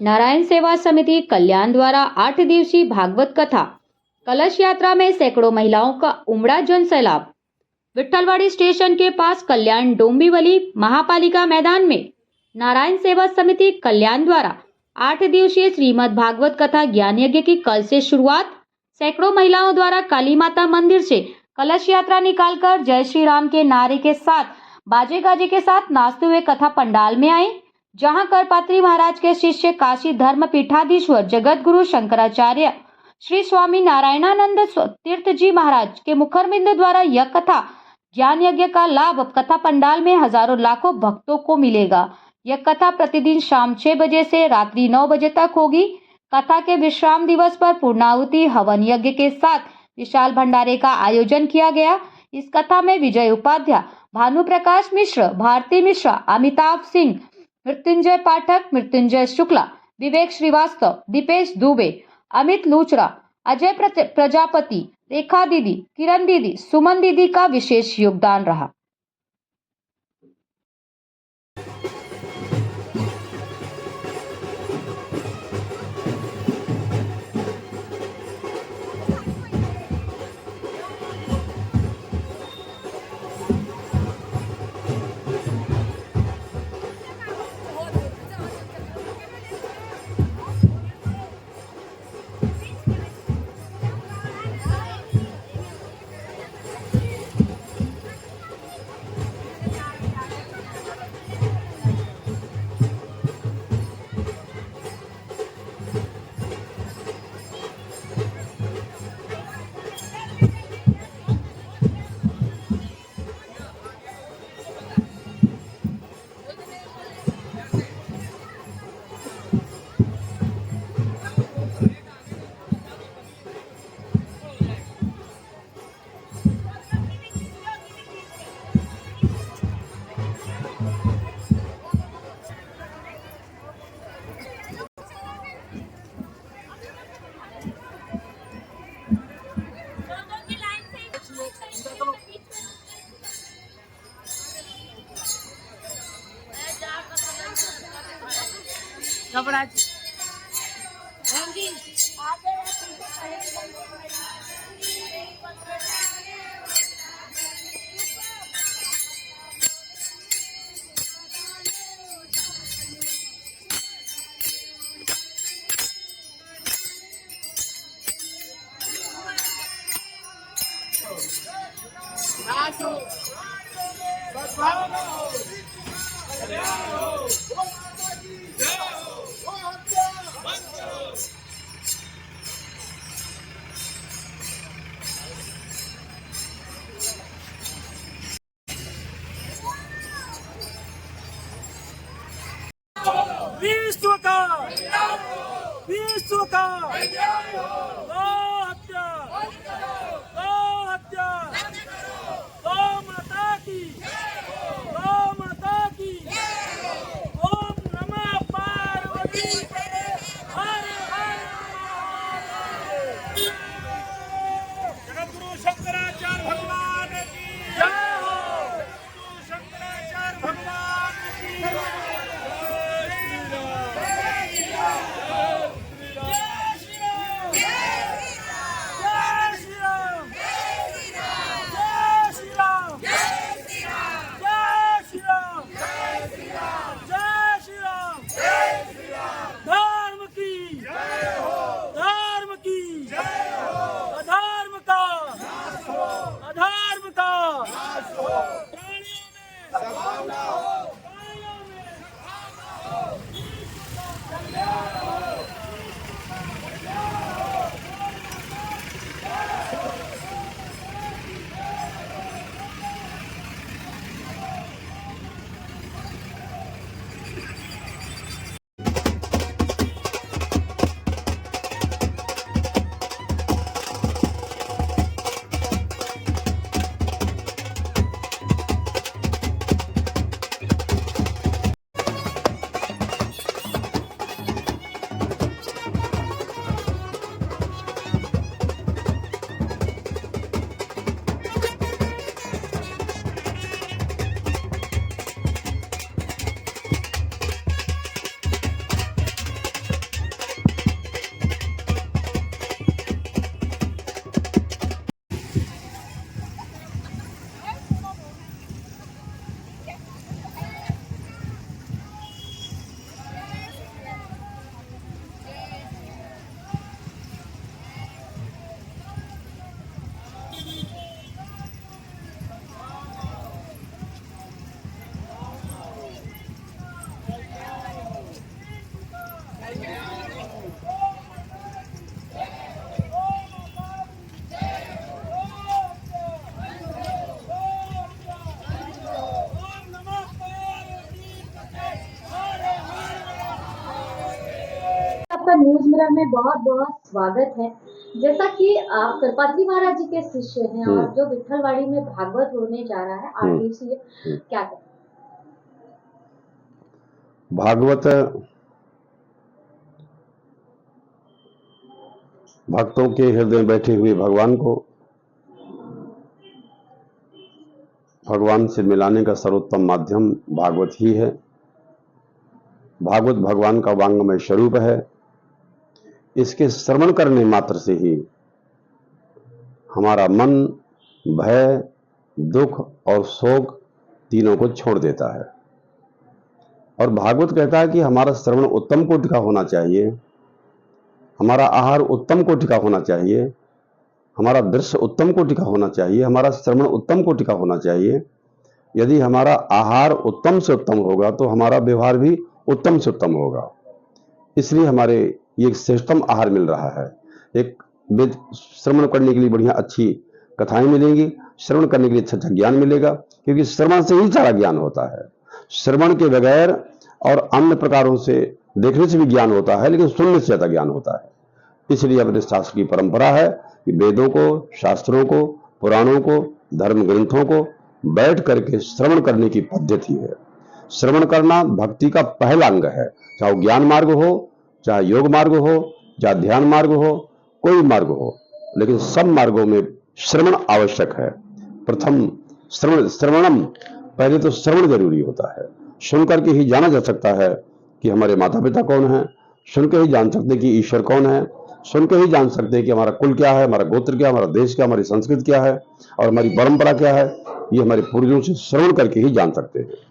नारायण सेवा समिति कल्याण द्वारा 8 दिवसीय भागवत कथा कलश यात्रा में सैकड़ों महिलाओं का उमड़ा जन सैलाब। विट्ठलवाड़ी स्टेशन के पास कल्याण डोंबिवली महापालिका मैदान में नारायण सेवा समिति कल्याण द्वारा 8 दिवसीय श्रीमद् भागवत कथा ज्ञान यज्ञ की कल से शुरुआत। सैकड़ों महिलाओं द्वारा काली माता मंदिर से कलश यात्रा निकालकर जय श्री राम के नारे के साथ बाजे गाजे के साथ नाचते हुए कथा पंडाल में आए, जहां करपात्री महाराज के शिष्य काशी धर्म पीठाधीश्वर जगत गुरु शंकराचार्य श्री स्वामी नारायणानंद तीर्थ जी महाराज के मुखरबिंद द्वारा यह कथा ज्ञान यज्ञ का लाभ कथा पंडाल में हजारों लाखों भक्तों को मिलेगा। यह कथा प्रतिदिन शाम 6 बजे से रात्रि 9 बजे तक होगी। कथा के विश्राम दिवस पर पूर्णाहुति हवन यज्ञ के साथ विशाल भंडारे का आयोजन किया गया। इस कथा में विजय उपाध्याय, भानु प्रकाश मिश्र, भारती मिश्रा, अमिताभ सिंह, मृत्युंजय पाठक, मृत्युंजय शुक्ला, विवेक श्रीवास्तव, दीपेश दुबे, अमित लूचरा, अजय प्रजापति, रेखा दीदी, किरण दीदी, सुमन दीदी का विशेष योगदान रहा। विश्व का गौ हत्या गौ माता की ओम नमः पार्वती हर हर महादेव। जगतगुरु शंकराचार्य भगवान की जय हो। जगतगुरु शंकराचार्य भगवान की जय। जय श्री राम। आपका न्यूज मिरर में बहुत बहुत स्वागत है। जैसा कि आप करपात्री महाराज जी के शिष्य हैं और जो विट्ठलवाड़ी में भागवत होने जा रहा है 8 दिवसीय, क्या करें? भागवत भक्तों के हृदय में बैठे हुए भगवान को भगवान से मिलाने का सर्वोत्तम माध्यम भागवत ही है। भागवत भगवान का वांगमय स्वरूप है। इसके श्रवण करने मात्र से ही हमारा मन भय, दुख और शोक तीनों को छोड़ देता है। और भागवत कहता है कि हमारा श्रवण उत्तम कोटि का होना चाहिए, हमारा आहार उत्तम कोटि का होना चाहिए, हमारा दृश्य उत्तम कोटि का होना चाहिए, हमारा श्रवण उत्तम कोटि का होना चाहिए। यदि हमारा आहार उत्तम से उत्तम होगा तो हमारा व्यवहार भी उत्तम से उत्तम होगा। इसलिए हमारे ये श्रेष्ठतम आहार मिल रहा है। एक श्रवण करने के लिए बढ़िया अच्छी कथाएं मिलेंगी, श्रवण करने के लिए अच्छा ज्ञान मिलेगा, क्योंकि श्रवण से ही सारा ज्ञान होता है। श्रवण के बगैर और अन्य प्रकारों से देखने से भी ज्ञान होता है, लेकिन सुनने से ज्यादा ज्ञान होता है। इसलिए अपने शास्त्र की परंपरा है कि वेदों को, शास्त्रों को, पुराणों को, धर्म ग्रंथों को बैठ करके श्रवण करने की पद्धति है। श्रवण करना भक्ति का पहला अंग है। चाहे ज्ञान मार्ग हो, चाहे योग मार्ग हो, चाहे ध्यान मार्ग हो, कोई मार्ग हो, लेकिन सब मार्गों में श्रवण आवश्यक है। प्रथम श्रवणम, पहले तो श्रवण जरूरी होता है। सुन करके ही जाना जा सकता है कि हमारे माता पिता कौन है, सुन के ही जान सकते हैं कि ईश्वर कौन है, सुन के ही जान सकते हैं कि हमारा कुल क्या है, हमारा गोत्र क्या, हमारा देश क्या, हमारी संस्कृति क्या है और हमारी परंपरा क्या है। ये हमारे पूर्वजों से श्रवण करके ही जान सकते हैं।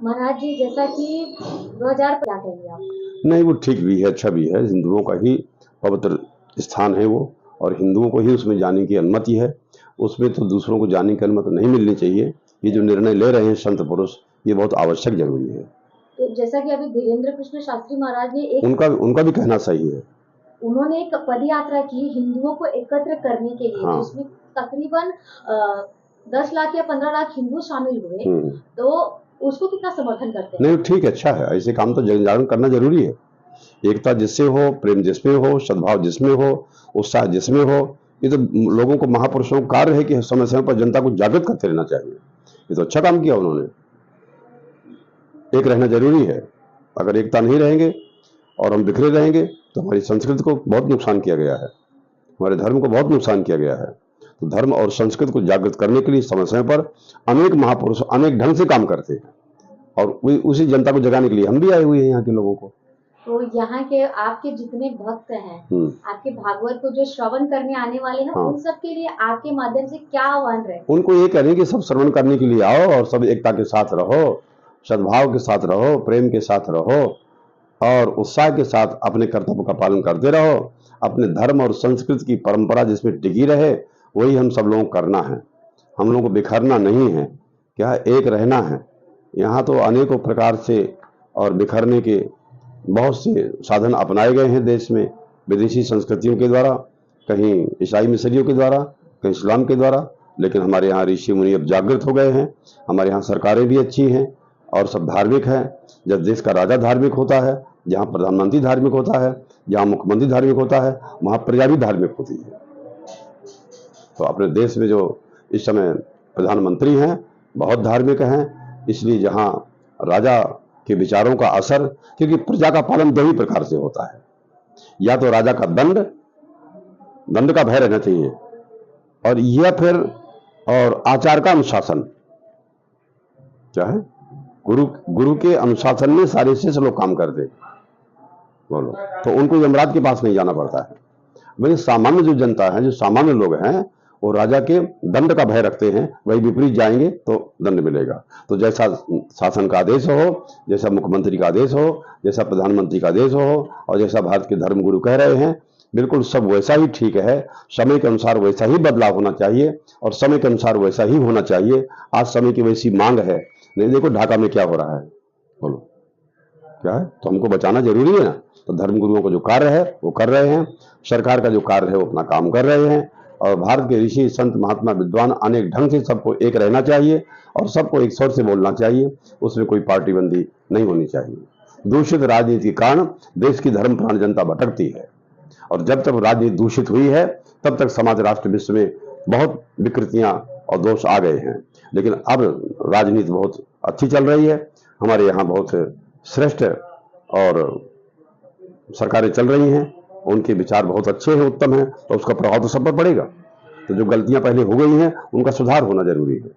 महाराज जी, जैसा कि 2000 क्या कहेंगे आप? नहीं, वो ठीक भी है, अच्छा भी है। हिंदुओं का ही पवित्र स्थान है वो, और हिंदुओं को ही उसमें जाने की अनुमति है। उसमें तो दूसरों को जाने की अनुमति नहीं मिलनी चाहिए। ये जो निर्णय ले रहे हैं संत पुरुष, ये बहुत आवश्यक जरूरी है। तो जैसा कि अभी धीरेन्द्र कृष्ण शास्त्री महाराज ने उनका भी कहना सही है। उन्होंने एक पद यात्रा की हिंदुओं को एकत्र करने के लिए, हाँ। जिसमें तकरीबन 10 लाख या 15 लाख हिंदू शामिल हुए। तो उसको कितना समर्थन करते हैं? नहीं, ठीक, अच्छा है। ऐसे काम तो जन जागरण करना जरूरी है। एकता जिससे हो, प्रेम जिसमें हो, सद्भाव जिसमें हो, उत्साह जिसमें हो। ये तो लोगों को, महापुरुषों का कार्य है कि समय समय पर जनता को जागृत करते रहना चाहिए। ये तो अच्छा काम किया उन्होंने। एक रहना जरूरी है। अगर एकता नहीं रहेंगे और हम बिखरे रहेंगे तो हमारी संस्कृति को बहुत नुकसान किया गया है, हमारे धर्म को बहुत नुकसान किया गया है। तो धर्म और संस्कृति को जागृत करने के लिए समय समय पर अनेक महापुरुष अनेक ढंग से काम करते हैं, और उसी जनता को जगाने के लिए हम भी आए हुए हैं यहाँ के लोगों को। तो यहाँ के आपके जितने भक्त हैं, आपके भागवत को जो श्रवण करने आने वाले हैं, उन सब के लिए आपके माध्यम से क्या आह्वान रहे? उनको ये कह रहे हैं कि सब श्रवण करने के लिए आओ और सब एकता के साथ रहो, सद्भाव के साथ रहो, प्रेम के साथ रहो और उत्साह के साथ अपने कर्तव्य का पालन करते रहो। अपने धर्म और संस्कृति की परंपरा जिसमें टिकी रहे, वही हम सब लोगों को करना है। हम लोगों को बिखरना नहीं है, क्या एक रहना है। यहाँ तो अनेकों प्रकार से और बिखरने के बहुत से साधन अपनाए गए हैं देश में, विदेशी संस्कृतियों के द्वारा, कहीं ईसाई मिशनरियों के द्वारा, कहीं इस्लाम के द्वारा। लेकिन हमारे यहाँ ऋषि मुनि अब जागृत हो गए हैं। हमारे यहाँ सरकारें भी अच्छी हैं और सब धार्मिक हैं। जब देश का राजा धार्मिक होता है, जहाँ प्रधानमंत्री धार्मिक होता है, जहाँ मुख्यमंत्री धार्मिक होता है, वहाँ प्रजा भी धार्मिक होती है। तो अपने देश में जो इस समय प्रधानमंत्री हैं बहुत धार्मिक हैं। इसलिए जहाँ राजा के विचारों का असर, क्योंकि प्रजा का पालन दो ही प्रकार से होता है, या तो राजा का दंड का भय रहना चाहिए, और यह फिर और आचार का अनुशासन। क्या है? गुरु के अनुशासन में सारे शेष लोग काम करते, बोलो, तो उनको यमराज के पास नहीं जाना पड़ता है। वही सामान्य जो जनता है, जो सामान्य लोग हैं, वो राजा के दंड का भय रखते हैं। वही विपरीत जाएंगे तो दंड मिलेगा। तो जैसा शासन का आदेश हो, जैसा मुख्यमंत्री का आदेश हो, जैसा प्रधानमंत्री का आदेश हो, और जैसा भारत के धर्मगुरु कह रहे हैं, बिल्कुल सब वैसा ही ठीक है। समय के अनुसार वैसा ही बदलाव होना चाहिए और समय के अनुसार वैसा ही होना चाहिए। आज समय की वैसी मांग है। नहीं, देखो ढाका में क्या हो रहा है, बोलो क्या है? तो हमको बचाना जरूरी है ना। तो धर्मगुरुओं का जो कार्य है वो कर रहे हैं, सरकार का जो कार्य है वो अपना काम कर रहे हैं, और भारत के ऋषि संत महात्मा विद्वान अनेक ढंग से सबको एक रहना चाहिए और सबको एक स्वर से बोलना चाहिए। उसमें कोई पार्टीबंदी नहीं होनी चाहिए। दूषित राजनीति के कारण देश की धर्म प्राण जनता भटकती है, और जब तक राजनीति दूषित हुई है तब तक समाज, राष्ट्र, विश्व में बहुत विकृतियां और दोष आ गए हैं। लेकिन अब राजनीति बहुत अच्छी चल रही है, हमारे यहाँ बहुत श्रेष्ठ और सरकारें चल रही हैं, उनके विचार बहुत अच्छे हैं, उत्तम हैं, तो उसका प्रभाव तो सब पर पड़ेगा। तो जो गलतियां पहले हो गई हैं उनका सुधार होना जरूरी है।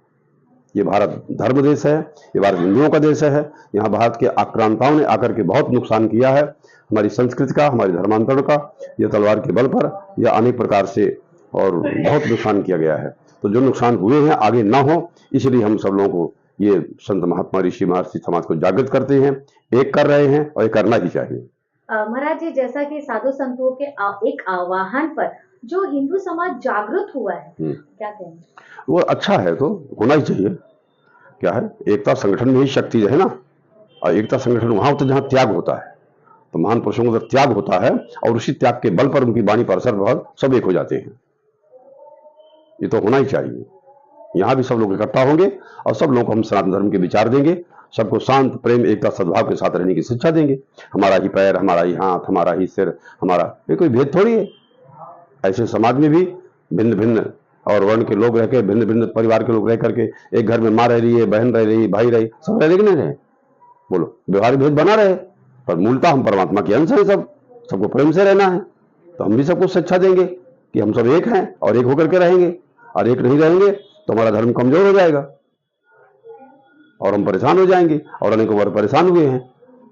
ये भारत धर्म देश है, ये भारत हिंदुओं का देश है। यहाँ भारत के आक्रांताओं ने आकर के बहुत नुकसान किया है, हमारी संस्कृति का, हमारे धर्मांतरण का। यह तलवार के बल पर यह अनेक प्रकार से और बहुत नुकसान किया गया है। तो जो नुकसान हुए हैं आगे ना हो, इसलिए हम सब लोगों को, ये संत महात्मा ऋषि महर्षि समाज को जागृत करते हैं, एक कर रहे हैं और ये करना ही चाहिए। महाराज जी, जैसा कि साधु संतों के एक आह्वान पर जो हिंदू समाज जागृत हुआ है, क्या कहेंगे? वो अच्छा है, तो होना ही चाहिए। क्या है, एकता संगठन में ही शक्ति है ना, और एकता संगठन वहां होता है जहां त्याग होता है। तो महान पुरुषों का त्याग होता है और उसी त्याग के बल पर उनकी वाणी पर असर बहुत सब एक हो जाते हैं। ये तो होना ही चाहिए। यहाँ भी सब लोग इकट्ठा होंगे और सब लोगों को हम सनातन धर्म के विचार देंगे, सबको शांत, प्रेम, एकता, सद्भाव के साथ रहने की शिक्षा देंगे। हमारा ही पैर, हमारा ही हाथ, हमारा ही सिर, हमारा, ये कोई भेद थोड़ी है। ऐसे समाज में भी भिन्न भिन्न और वर्ण के लोग रहकर, भिन्न भिन्न परिवार के लोग रह करके, एक घर में माँ रह रही है, बहन रह रही है, भाई रही, सब रह रहे कि नहीं रहे? बोलो, व्यवहारिक भेद बना रहे, पर मूलतः हम परमात्मा के अंश हैं, सबको प्रेम से रहना है। तो हम भी सबको शिक्षा देंगे कि हम सब एक हैं और एक होकर के रहेंगे, और एक नहीं रहेंगे तो हमारा धर्म कमजोर हो जाएगा और हम परेशान हो जाएंगे, और अनेकों बार परेशान हुए हैं।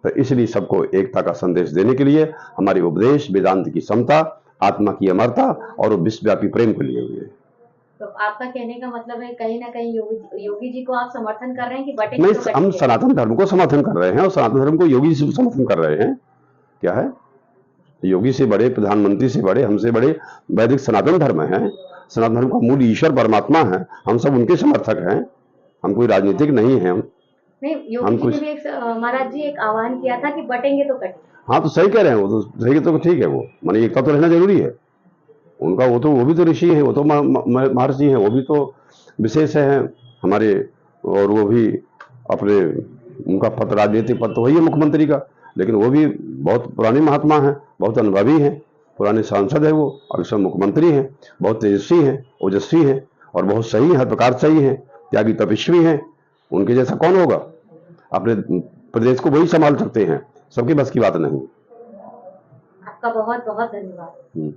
तो इसलिए सबको एकता का संदेश देने के लिए हमारे उपदेश वेदांत की समता, आत्मा की अमरता और विश्वव्यापी प्रेम को लिए हुए हैं। तो आपका कहने का मतलब है कहीं ना कहीं योगी जी को आप समर्थन कर रहे हैं कि बटेंगे नहीं, तो हम कटेंगे? सनातन धर्म को समर्थन कर रहे हैं और सनातन धर्म को योगी जी से समर्थन कर रहे हैं। क्या है, योगी से बड़े, प्रधानमंत्री से बड़े, हमसे बड़े वैदिक सनातन धर्म है। सनातन धर्म का मूल ईश्वर परमात्मा है, हम सब उनके समर्थक हैं, हम कोई राजनीतिक नहीं है। नहीं, योगी जी ने भी महाराज जी एक आह्वान किया था कि बटेंगे तो कटेंगे। हाँ, तो सही कह रहे हैं, वो तो सही, तो ठीक है। वो माने एकता तो रहना जरूरी है उनका। वो भी तो ऋषि हैं, वो तो महर्षि हैं, वो भी तो विशेष है हमारे, और वो भी अपने, उनका पद, राजनीतिक पद तो वही है मुख्यमंत्री का, लेकिन वो भी बहुत पुराने महात्मा हैं, बहुत अनुभवी हैं, पुराने सांसद है वो, और इस समय मुख्यमंत्री हैं, बहुत तेजस्वी हैं, ओजस्वी हैं, और बहुत सही है, हर प्रकार सही है, त्यागी तपस्वी हैं। उनके जैसा कौन होगा? अपने प्रदेश को वही संभाल सकते हैं, सबके बस की बात नहीं। आपका बहुत बहुत धन्यवाद।